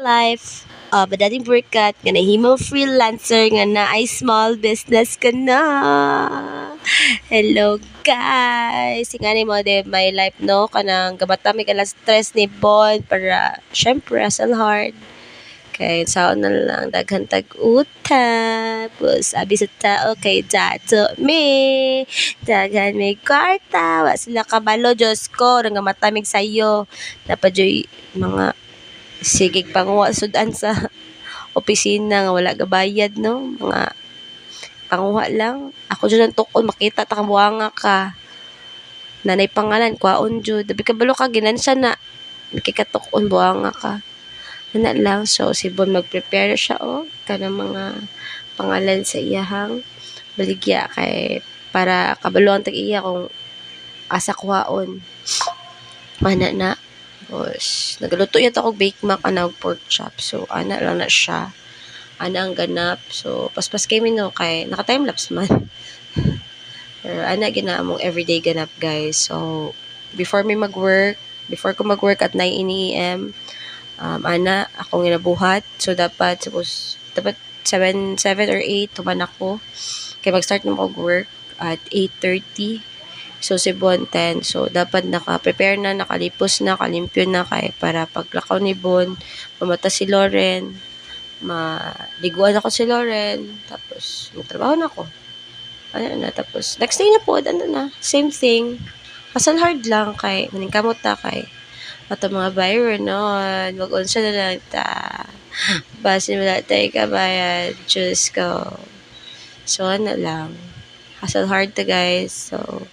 life dating berkat nga nahimong freelancer nga na ay small business ka na. Hello guys, nga ni mo de my life no kanang gabata mi kala stress ni Bon para syempre asal hard kay saon na lang daghan tag-utan tapos abi sa tao kay dato me daghan may kwarta wa sila kabalo Diyos ko nga matamig sayo dapat joy mga sigig panguha sudan sa opisina nga wala gabayad no mga panguha lang ako dyan ang tukon makita ta kamuanga ka nanay pangalan kwaon jud dabi kabalo ka ginansya na makikatukon buanga ka ana lang so si Bon mag-prepare siya kanang mga pangalan sa iyahang baligya kay para kabalo ang tag-iya kung asa kuhaon ana na. Tapos, nagluto yata ako bake mac anang pork chop. So, ana lang na siya. Ana ang ganap. So, paspas kami no, kay naka-timelapse man. Pero, ana ginaamong everyday ganap, guys. So, before ko mag-work at 9 a.m., ana, akong ginabuhat. So, dapat 7 or 8, tuman ako. Kaya mag-start na mag-work at 8:30. So, si Bon 10. So, dapat naka-prepare na, nakalipos na, kalimpyo na kay para paglakaw ni Bon, mamata si Lauren, maliguan ako si Lauren, tapos magtrabaho na ako. Ano na, tapos next day na po, ano na, same thing. Kasal hard lang kay, maningkamot ta kay, ato mga buyer nun, mag-unsa na lang ta. Base wala tayo kabayad, Diyos ko. So, ano lang. Hustle hard ta guys. So,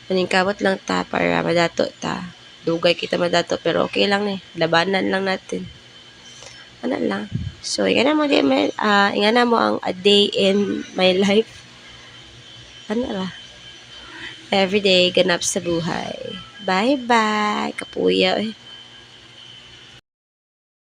maningkamot lang ta para madato ta. Dugay kita madato pero okay lang labanan lang natin. Ano lang. So, ingana mo ang a day in my life. Ano la? Everyday ganap sa buhay. Bye-bye. Kapuya